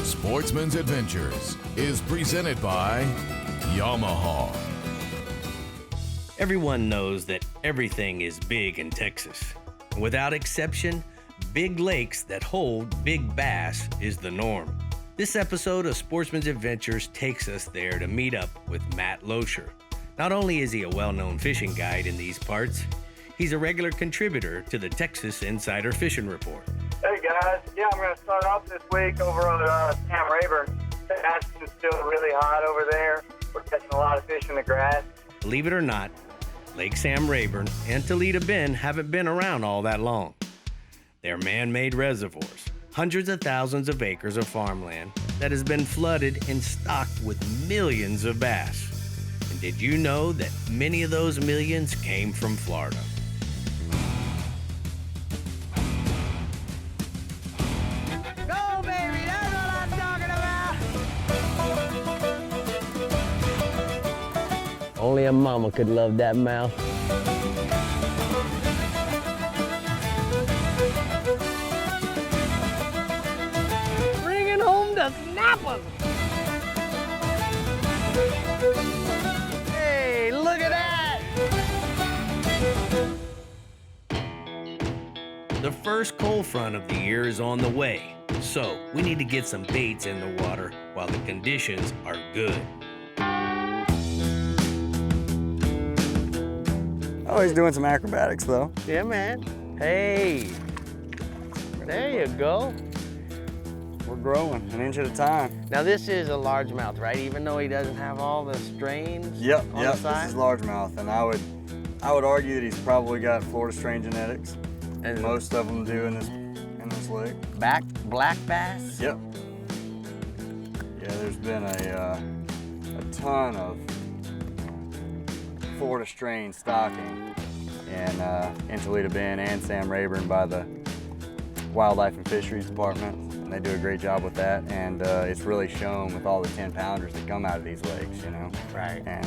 Sportsman's Adventures is presented by YAMAHA. Everyone knows that everything is big in Texas. Without exception, big lakes that hold big bass is the norm. This episode of Sportsman's Adventures takes us there to meet up with Matt Loetscher. Not only is he a well-known fishing guide in these parts, he's a regular contributor to the Texas Insider Fishing Report. Hey guys, I'm going to start off this week over on Sam Rayburn. The bass is still really hot over there. We're catching a lot of fish in the grass. Believe it or not, Lake Sam Rayburn and Toledo Bend haven't been around all that long. They're man-made reservoirs, hundreds of thousands of acres of farmland that has been flooded and stocked with millions of bass. And did you know that many of those millions came from Florida? Go, baby, that's what I'm talking about. Only a mama could love that mouth. Bringing home the snappers. Hey, look at that. The first cold front of the year is on the way, so we need to get some baits in the water while the conditions are good. Oh, he's doing some acrobatics though. Yeah, man. Hey, there you go. We're growing an inch at a time. Now this is a largemouth, right? Even though he doesn't have all the strains on the This side? is largemouth, and I would argue that he's probably got Florida strain genetics. And Most of them do in this lake. black bass? Yep. Yeah, there's been a ton of Florida strain stocking in Toledo Bend and Sam Rayburn by the Wildlife and Fisheries Department. And they do a great job with that, and it's really shown with all the 10-pounders that come out of these lakes, you know. Right. And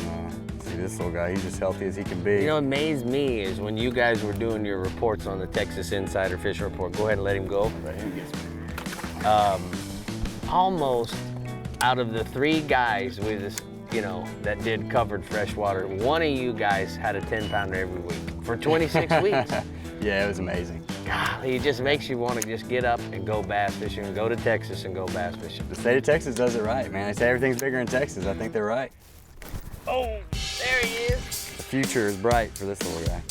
see this little guy, he's as healthy as he can be. You know what amazed me is when you guys were doing your reports on the Texas Insider Fishing Report. Go ahead and let him go. Let him get Almost out of the 3 guys with this, that did covered freshwater, one of you guys had a 10-pounder every week for 26 weeks. Yeah, it was amazing. Golly, it just makes you want to just get up and go bass fishing and go to Texas and go bass fishing. The state of Texas does it right, man. They say everything's bigger in Texas. I think they're right. Oh, there he is. The future is bright for this little guy.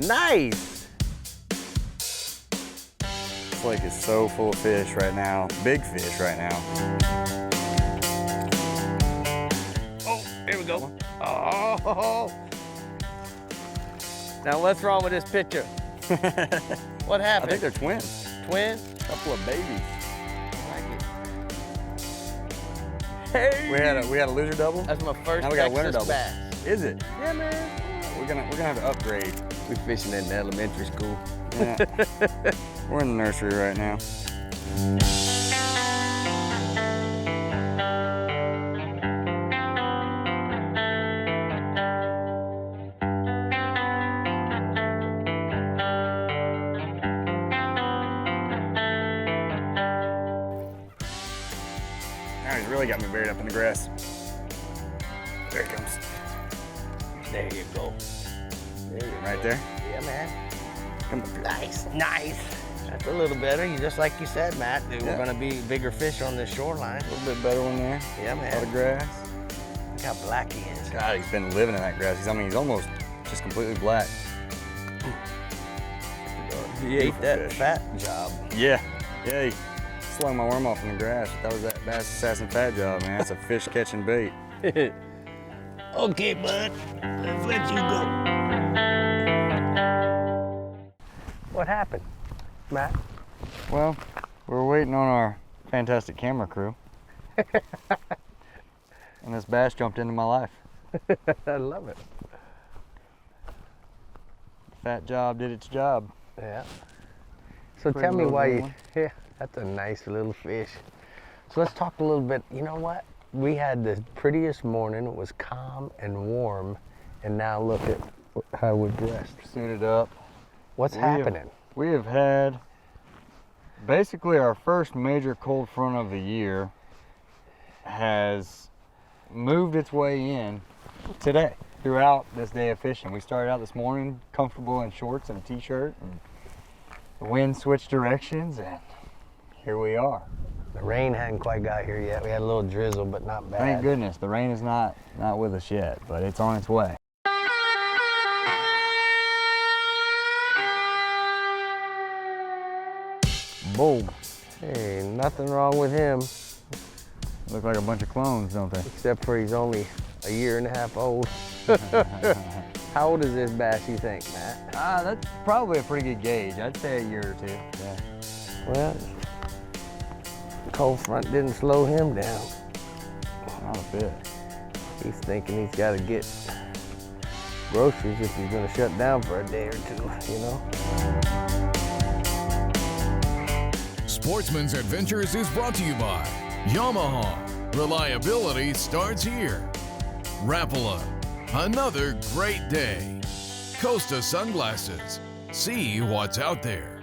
Nice. This lake is so full of fish right now, big fish right now. Oh, here we go. Oh. Now, what's wrong with this picture? What I happened? think they're twins. Twins? Couple of babies. Hey! We had a loser double. That's my first Now we got winter Texas double. bass. Is it? Yeah, man. We're gonna have to upgrade. We fishing in elementary school. Yeah. We're in the nursery right now. Now he's really got me buried up in the grass. There he comes. There you go. There you Right go. there. Yeah, man. Come up here. Nice. That's a little better. You just like you said, Matt. We're Yeah. gonna be bigger fish on this shoreline. A little bit better one there. Yeah, A lot man. of grass. Look how black he is. God, he's been living in that grass. He's almost just completely black. He ate Beautiful that fish. fat job. Yeah, he slung my worm off in the grass. That was that bass assassin fat job, man. That's a fish catching bait. Okay, bud. Let's let you go. What happened, Matt? Well, we're waiting on our fantastic camera crew. And this bass jumped into my life. I love it. Fat job did its job. Yeah. So Pretty tell me little why you, one. yeah, that's a nice little fish. So let's talk a little bit, you know what? We had the prettiest morning. It was calm and warm. And now look at how we're dressed. Suited up. What's We have- happening? We have had Basically, our first major cold front of the year has moved its way in today throughout this day of fishing. We started out this morning comfortable in shorts and a t-shirt, and the wind switched directions, and here we are. The rain hadn't quite got here yet. We had a little drizzle, but not bad. Thank goodness, the rain is not with us yet, but it's on its way. Boom. Hey, nothing wrong with him, Look like a bunch of clones, don't they? except for he's only a year and a half old. How old is this bass, you think, Matt? That's probably a pretty good gauge. I'd say a year or two. Yeah. Well, the cold front didn't slow him down. Not a bit. He's thinking he's got to get groceries if he's going to shut down for a day or two, you know? Sportsman's Adventures is brought to you by YAMAHA. Reliability starts here. Rapala. Another great day. Costa Sunglasses. See what's out there.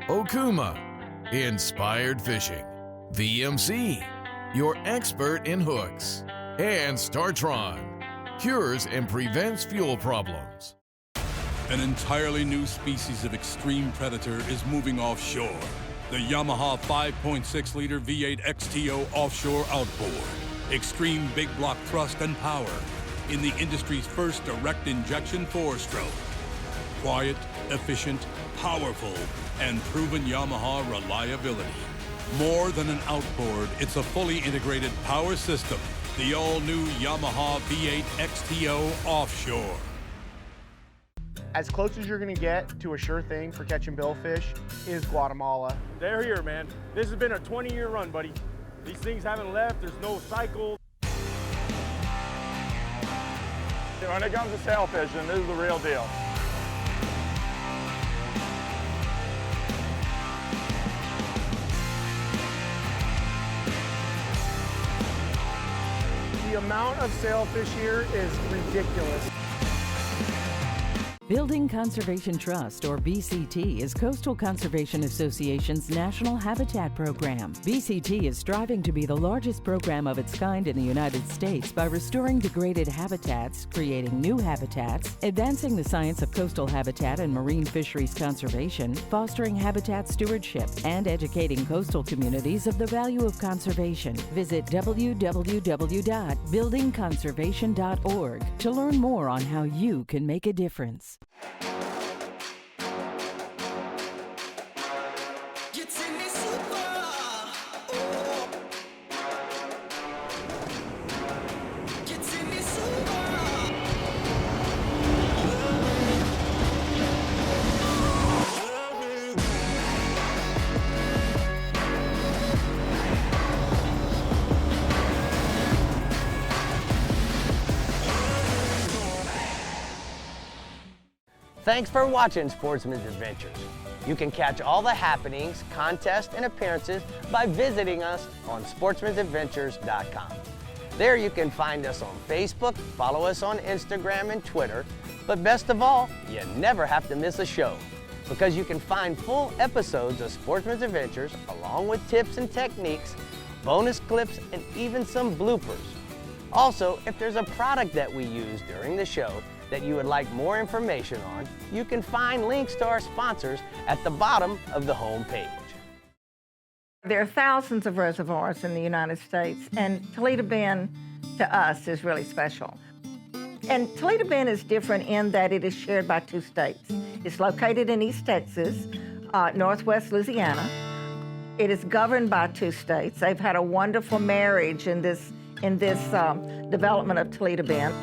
Okuma. Inspired Fishing. VMC. Your expert in hooks. And StarTron. Cures and prevents fuel problems. An entirely new species of extreme predator is moving offshore. The YAMAHA 5.6-liter V8 XTO offshore outboard. Extreme big block thrust and power in the industry's first direct injection 4-stroke. Quiet, efficient, powerful, and proven YAMAHA reliability. More than an outboard, it's a fully integrated power system. The all-new YAMAHA V8 XTO offshore. As close as you're gonna get to a sure thing for catching billfish is Guatemala. They're here, man. This has been a 20-year run, buddy. These things haven't left. There's no cycle. When it comes to sail fishing, this is the real deal. The amount of sailfish here is ridiculous. Building Conservation Trust, or BCT, is Coastal Conservation Association's national habitat program. BCT is striving to be the largest program of its kind in the United States by restoring degraded habitats, creating new habitats, advancing the science of coastal habitat and marine fisheries conservation, fostering habitat stewardship, and educating coastal communities of the value of conservation. Visit www.buildingconservation.org to learn more on how you can make a difference. Thanks for watching Sportsman's Adventures. You can catch all the happenings, contests, and appearances by visiting us on sportsmansadventures.com. There you can find us on Facebook, follow us on Instagram and Twitter, but best of all, you never have to miss a show because you can find full episodes of Sportsman's Adventures along with tips and techniques, bonus clips, and even some bloopers. Also, if there's a product that we use during the show that you would like more information on, you can find links to our sponsors at the bottom of the home page. There are thousands of reservoirs in the United States, and Toledo Bend to us is really special. And Toledo Bend is different in that it is shared by 2 states. It's located in East Texas, Northwest Louisiana. It is governed by 2 states. They've had a wonderful marriage in this development of Toledo Bend.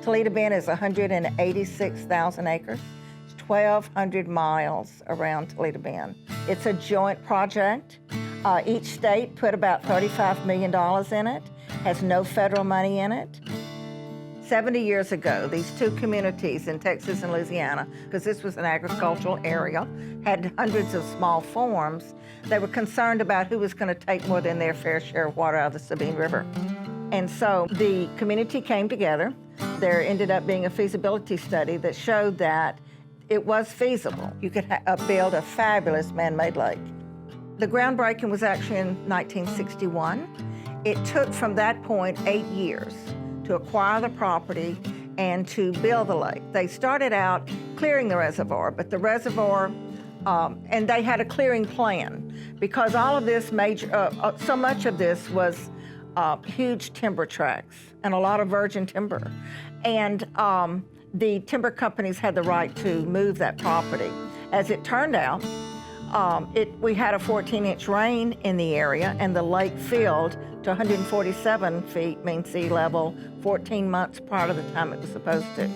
Toledo Bend is 186,000 acres. It's 1,200 miles around Toledo Bend. It's a joint project. Each state put about $35 million in it, has no federal money in it. 70 years ago, these 2 communities in Texas and Louisiana, because this was an agricultural area, had hundreds of small farms. They were concerned about who was going to take more than their fair share of water out of the Sabine River. And so the community came together. There ended up being a feasibility study that showed that it was feasible. You could build a fabulous man-made lake. The groundbreaking was actually in 1961. It took from that point 8 years to acquire the property and to build the lake. They started out clearing the reservoir, but the reservoir, and they had a clearing plan because all of this so much of this was huge timber tracts and a lot of virgin timber. And the timber companies had the right to move that property. As it turned out, we had a 14-inch rain in the area, and the lake filled to 147 feet mean sea level 14 months prior to the time it was supposed to.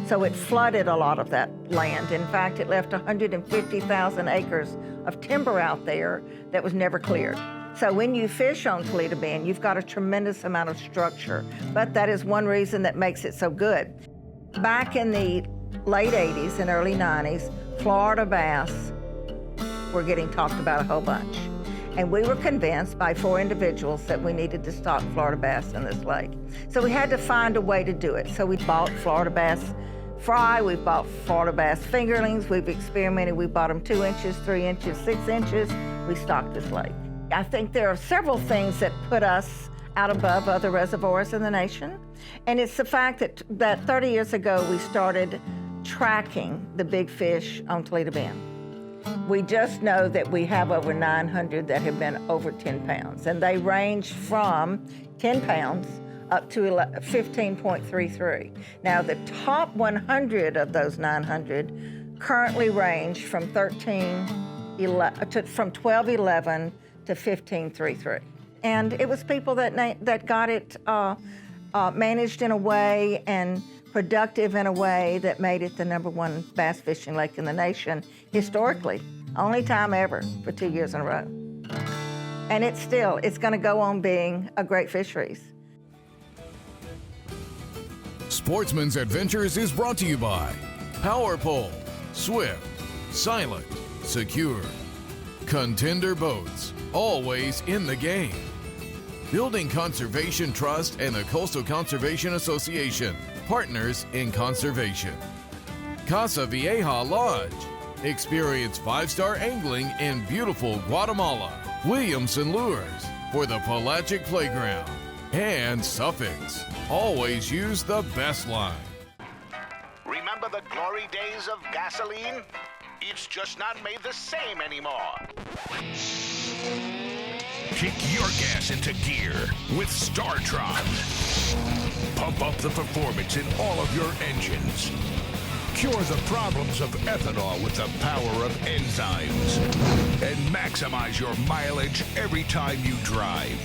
So it flooded a lot of that land. In fact, it left 150,000 acres of timber out there that was never cleared. So when you fish on Toledo Bend, you've got a tremendous amount of structure, but that is one reason that makes it so good. Back in the late 80s and early 90s, Florida bass were getting talked about a whole bunch. And we were convinced by 4 individuals that we needed to stock Florida bass in this lake. So we had to find a way to do it. So we bought Florida bass fry, we bought Florida bass fingerlings, we've experimented, we bought them 2 inches, 3 inches, 6 inches, we stocked this lake. I think there are several things that put us out above other reservoirs in the nation. And it's the fact that 30 years ago, we started tracking the big fish on Toledo Bend. We just know that we have over 900 that have been over 10 pounds, and they range from 10 pounds up to 15.33. Now, the top 100 of those 900 currently range from 1211 to 1533. And it was people that got it managed in a way and productive in a way that made it the #1 bass fishing lake in the nation historically. Only time ever for 2 years in a row. And it's going to go on being a great fisheries. Sportsman's Adventures is brought to you by Power Pole, Swift, Silent, Secure, Contender Boats, always in the game. Building Conservation Trust and the Coastal Conservation Association, partners in conservation. Casa Vieja Lodge, experience 5-star angling in beautiful Guatemala. Williamson Lures for the pelagic playground. And Sufix, always use the best line. Remember the glory days of gasoline? It's just not made the same anymore. Kick your gas into gear with StarTron. Pump up the performance in all of your engines. Cure the problems of ethanol with the power of enzymes. And maximize your mileage every time you drive.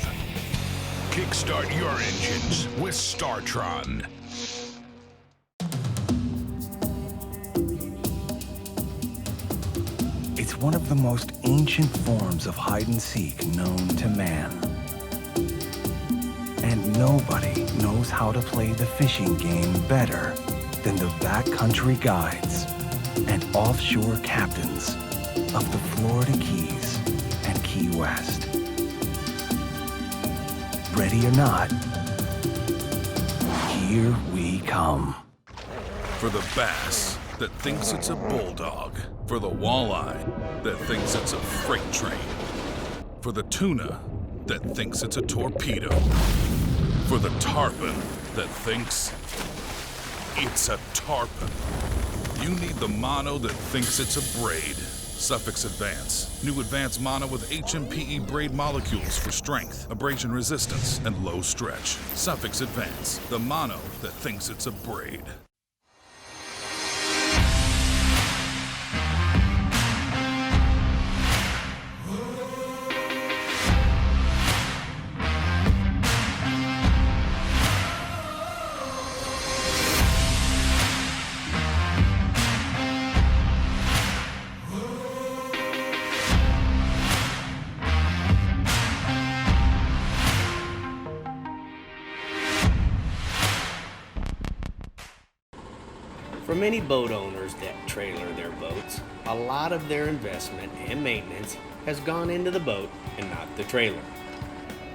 Kickstart your engines with StarTron. It's one of the most ancient forms of hide-and-seek known to man. And nobody knows how to play the fishing game better than the backcountry guides and offshore captains of the Florida Keys and Key West. Ready or not, here we come. For the bass that thinks it's a bulldog. For the walleye that thinks it's a freight train. For the tuna that thinks it's a torpedo. For the tarpon that thinks it's a tarpon. You need the mono that thinks it's a braid. Sufix Advance. New advanced mono with HMPE braid molecules for strength, abrasion resistance, and low stretch. Sufix Advance. The mono that thinks it's a braid. For many boat owners that trailer their boats, a lot of their investment and maintenance has gone into the boat and not the trailer.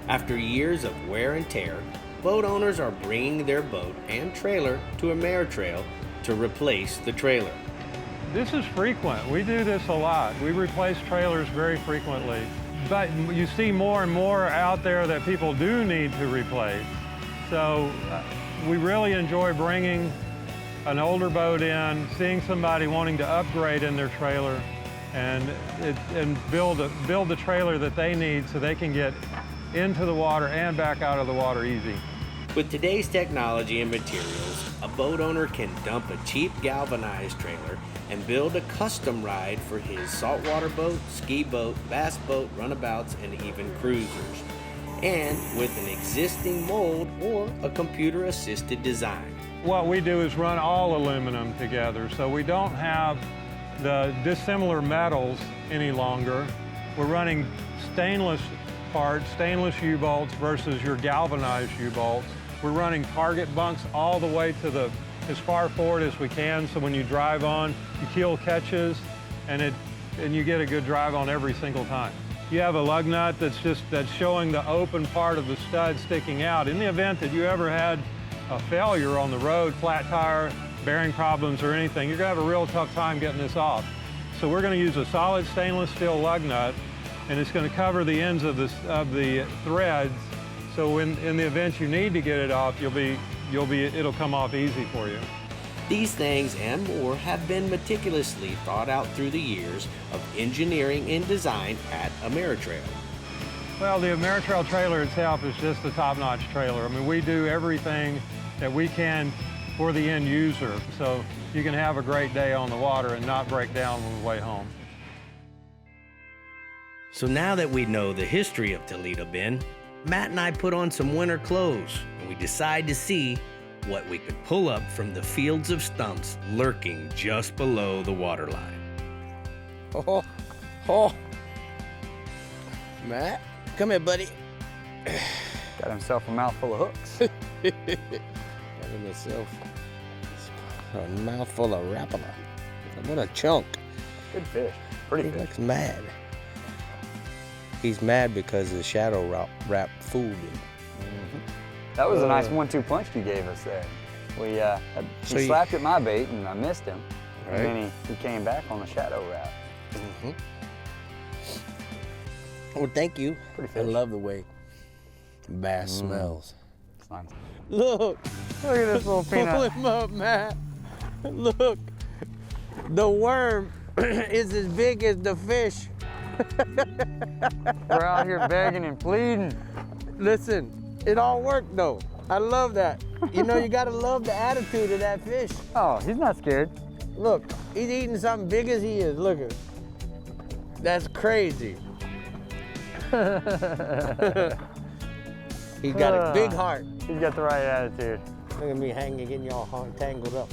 After years of wear and tear, boat owners are bringing their boat and trailer to a Ameritrail to replace the trailer. This is frequent. We do this a lot. We replace trailers very frequently. But you see more and more out there that people do need to replace. So we really enjoy bringing an older boat in, seeing somebody wanting to upgrade in their trailer and build the trailer that they need so they can get into the water and back out of the water easy. With today's technology and materials, a boat owner can dump a cheap galvanized trailer and build a custom ride for his saltwater boat, ski boat, bass boat, runabouts, and even cruisers. And with an existing mold or a computer-assisted design. What we do is run all aluminum together, so we don't have the dissimilar metals any longer. We're running stainless parts, stainless U-bolts versus your galvanized U-bolts. We're running target bunks all the way to as far forward as we can, so when you drive on, your keel catches, and you get a good drive on every single time. You have a lug nut that's showing the open part of the stud sticking out. In the event that you ever had a failure on the road, flat tire, bearing problems or anything, you're gonna have a real tough time getting this off. So we're gonna use a solid stainless steel lug nut, and it's gonna cover the ends of the threads, so in the event you need to get it off, it'll come off easy for you. These things and more have been meticulously thought out through the years of engineering and design at Ameritrail. Well, the Ameritrail trailer itself is just a top-notch trailer. I mean, we do everything that we can for the end user, so you can have a great day on the water and not break down on the way home. So now that we know the history of Toledo Bend, Matt and I put on some winter clothes, and we decide to see what we could pull up from the fields of stumps lurking just below the waterline. Oh. Matt, come here, buddy. Got himself a mouthful of hooks. Got himself a mouthful of rapala. What a chunk. Good fish. Pretty He fish. looks mad. He's mad because the shadow wrap fooled him. That was a nice 1-2 punch you gave us there. He slapped at my bait and I missed him. Right. And then he came back on the shadow wrap. Well, thank you. Pretty I fish. love the way bass smells. It's nice. Look at this little peanut. Pull him up, Matt. Look, the worm is as big as the fish. We're out here begging and pleading. Listen, it all worked though. I love that. You know, you gotta love the attitude of that fish. Oh, he's not scared. Look, he's eating something big as he is. Look at it. That's crazy. He's got a big heart. He's got the right attitude. Look at me getting y'all tangled up.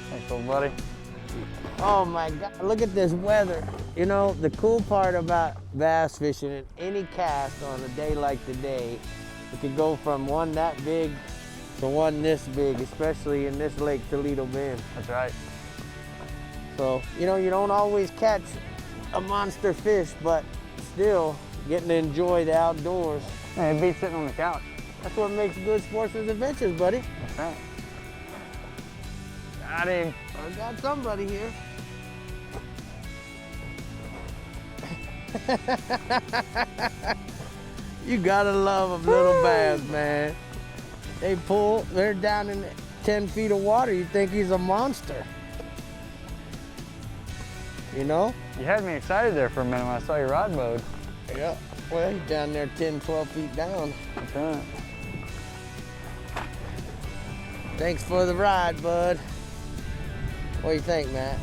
Thanks, little buddy. Oh my God, look at this weather. You know, the cool part about bass fishing in any cast on a day like today, it could go from one that big to one this big, especially in this Lake Toledo Bend. That's right. So, you know, you don't always catch a monster fish, but still getting to enjoy the outdoors. Yeah, it beats sitting on the couch. That's what makes good Sportsman's Adventures, buddy. That's right. Got him. I got somebody here. You gotta love them little bass, man. They're down in 10 feet of water. You think he's a monster. You know? You had me excited there for a minute when I saw your rod mode. Yeah. Well, he's down there 10, 12 feet down. That's right. Thanks for the ride, bud. What do you think, Matt?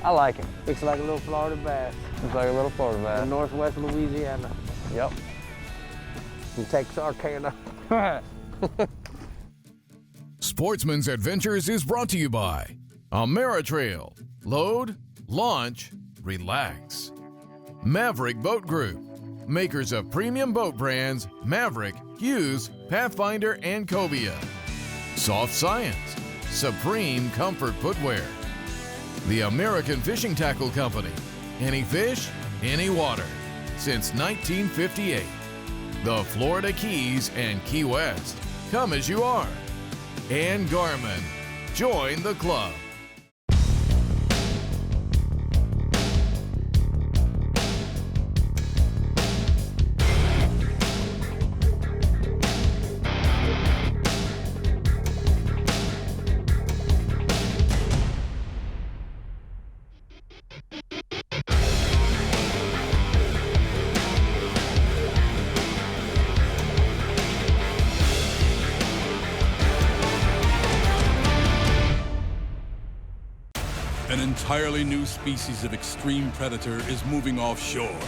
I like him. Looks like a little Florida bass. Looks like a little Florida bass. In northwest Louisiana. Yep. In Texarkana. Sportsman's Adventures is brought to you by Ameritrail. Load, launch, relax. Maverick Boat Group. Makers of premium boat brands Maverick, Hughes, Pathfinder, and Cobia. SoftScience. Supreme Comfort Footwear. The American Fishing Tackle Company. Any fish, any water. Since 1958. The Florida Keys and Key West. Come as you are. And GARMIN. Join the club. entirely new species of extreme predator is moving offshore.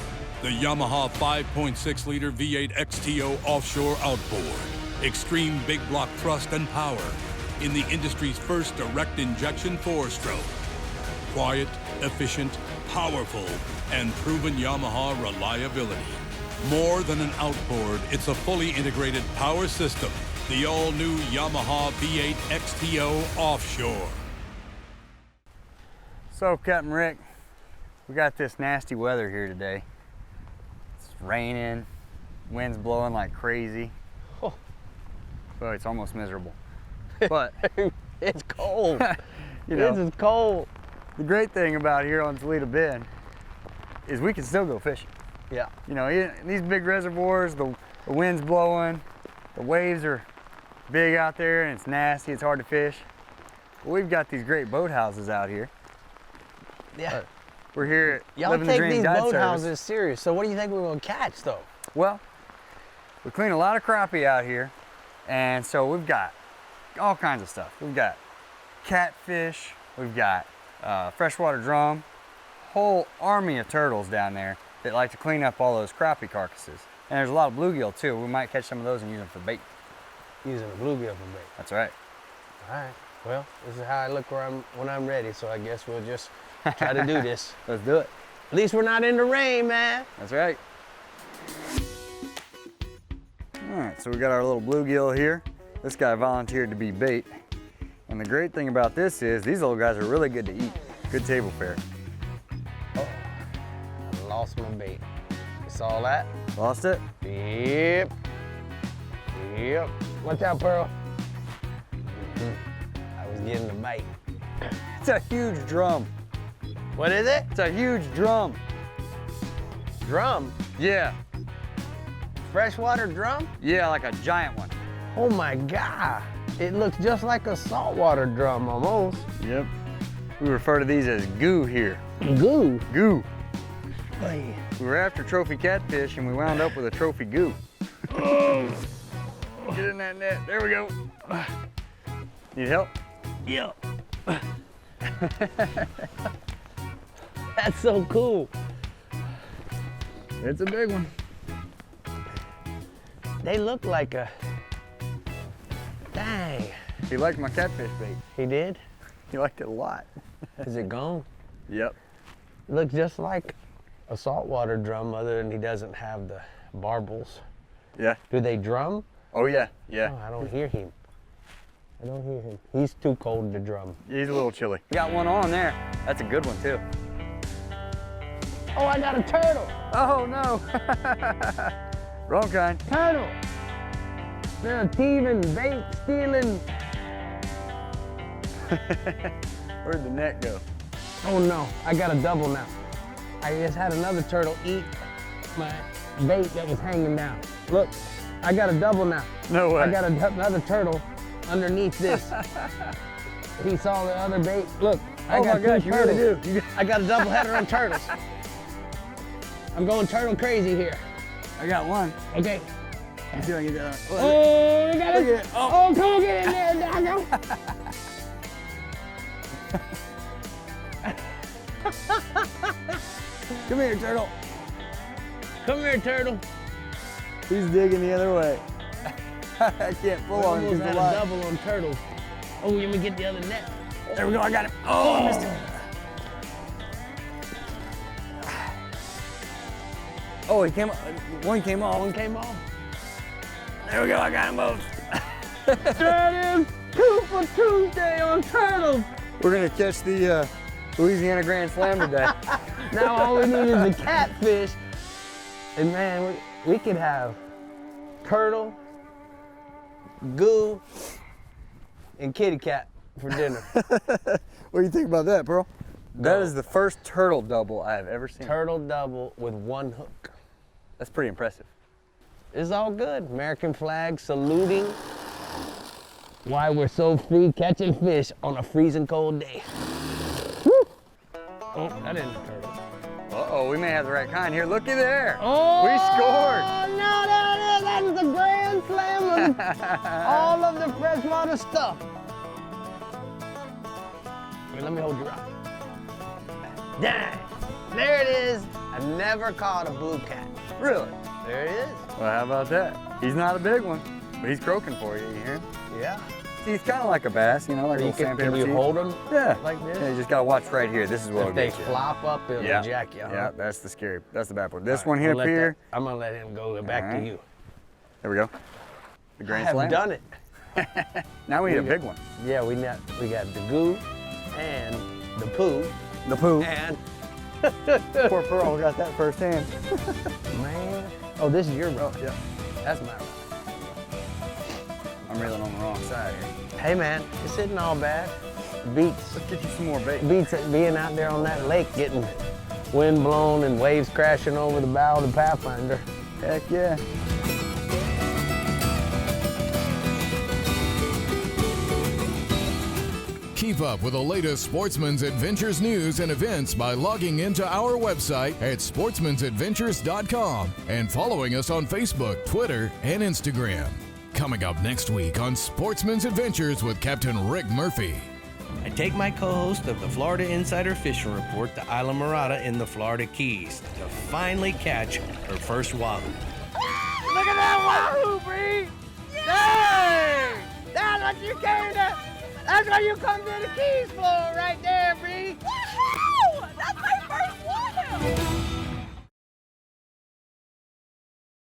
The YAMAHA 5.6-liter V8 XTO offshore outboard. Extreme big block thrust and power in the industry's first direct injection 4-stroke. Quiet, efficient, powerful, and proven YAMAHA reliability. More than an outboard, it's a fully integrated power system. The all-new YAMAHA V8 XTO offshore. So, Captain Rick, we got this nasty weather here today. It's raining, wind's blowing like crazy. Oh, it's almost miserable. But it's cold. You know, this is cold. The great thing about here on Toledo Bend is we can still go fishing. Yeah. You know, in these big reservoirs, the wind's blowing, the waves are big out there, and it's nasty, it's hard to fish. Well, we've got these great boathouses out here. Yeah. We're here at Y'all Living the take Dream these Guide boathouses Service. serious. So what do you think we're gonna catch though? Well, we clean a lot of crappie out here, and so we've got all kinds of stuff. We've got catfish, we've got freshwater drum, whole army of turtles down there that like to clean up all those crappie carcasses. And there's a lot of bluegill too. We might catch some of those and use them for bait. Using a bluegill for bait. That's right. All right. Well, this is how I look when I'm ready. So I guess we'll just try to do this. Let's do it. At least we're not in the rain, man. That's right. All right, so we got our little bluegill here. This guy volunteered to be bait. And the great thing about this is these little guys are really good to eat. Good table fare. Oh, I lost my bait. You saw that? Lost it? Yep. Yep. Watch out, Pearl. I was getting the bite. It's a huge drum. What is it? It's a huge drum. Drum? Yeah. Freshwater drum? Yeah, like a giant one. Oh my God. It looks just like a saltwater drum almost. Yep. We refer to these as goo here. Goo? Goo. Oh, yeah. We were after trophy catfish and we wound up with a trophy goo. Get in that net. There we go. Need help? Yeah. That's so cool. It's a big one. They look like a... Dang. He liked my catfish bait. He did? He liked it a lot. Is it gone? Yep. Looks just like a saltwater drum, other than he doesn't have the barbels. Yeah. Do they drum? Oh yeah, yeah. Oh, I don't hear him. I don't hear him. He's too cold to drum. He's a little chilly. Got one on there. That's a good one too. Oh, I got a turtle. Oh no. Wrong kind. Turtle. They're thieving, bait stealing. Where'd the net go? Oh no, I got a double now. I just had another turtle eat my bait that was hanging down. Look, I got a double now. No way. I got another turtle underneath this. He saw the other bait. Look, I got my gosh, two you turtles. really do. I got a double header on turtles. I'm going turtle crazy here. I got one. Okay. You see if I can get that. Oh, we got Look it. at it. Oh, come on, get in there, doggo. Come here, turtle. Come here, turtle. He's digging the other way. I can't pull on him. Almost had a double on turtles. Oh, let me get the other net. There we go, I got him. Oh, I missed him. Oh, he came. One came off. One came off. There we go, I got them both. That is 2 for Tuesday on turtles. We're gonna catch the Louisiana Grand Slam today. Now all we need is a catfish. And man, we could have turtle, goo, and kitty cat for dinner. What do you think about that, Pearl? That is the first turtle double I have ever seen. Turtle double with one hook. That's pretty impressive. It's all good. American flag saluting. Why we're so free catching fish on a freezing cold day. Woo! Oh, that isn't a turtle. Uh-oh, we may have the right kind here. Looky there. Oh, we scored. Oh, no, that is the grand slam of all of the freshwater stuff. Wait, let me hold you right. Dang! There it is. I never caught a blue cat. Really? There it is. Well, how about that? He's not a big one, but he's croaking for you, you hear him? Yeah. See, he's kind of like a bass, you know, like a little sandpaper Can you teeth. hold him Yeah. like this? Yeah, you just got to watch right here. This is what will If they get you. flop up, it'll jack you. Huh? Yeah, that's the bad part. This All right, one I'll let here. I'm going to let him go back to you. There we go. The I grand have slam. done it. Now we need a big one. Yeah, we got the goo and the poo. The poo. And poor Pearl got that firsthand. man. Oh, this is your rod. Yeah. That's my rod. I'm reeling on the wrong side here. Hey man, this isn't all bad. Beats. Let's get you some more bait. Beats being out there on that lake getting wind blown and waves crashing over the bow of the Pathfinder. Heck yeah. Keep up with the latest Sportsman's Adventures news and events by logging into our website at sportsmansadventures.com and following us on Facebook, Twitter, and Instagram. Coming up next week on Sportsman's Adventures with Captain Rick Murphy. I take my co-host of the Florida Insider Fishing Report to Isla Mirada in the Florida Keys to finally catch her first wahoo. Look at that wahoo, Bree! Dang! That's what you came to. That's why you come to the Keys floor right there, Bree. Woohoo! That's my first wahoo!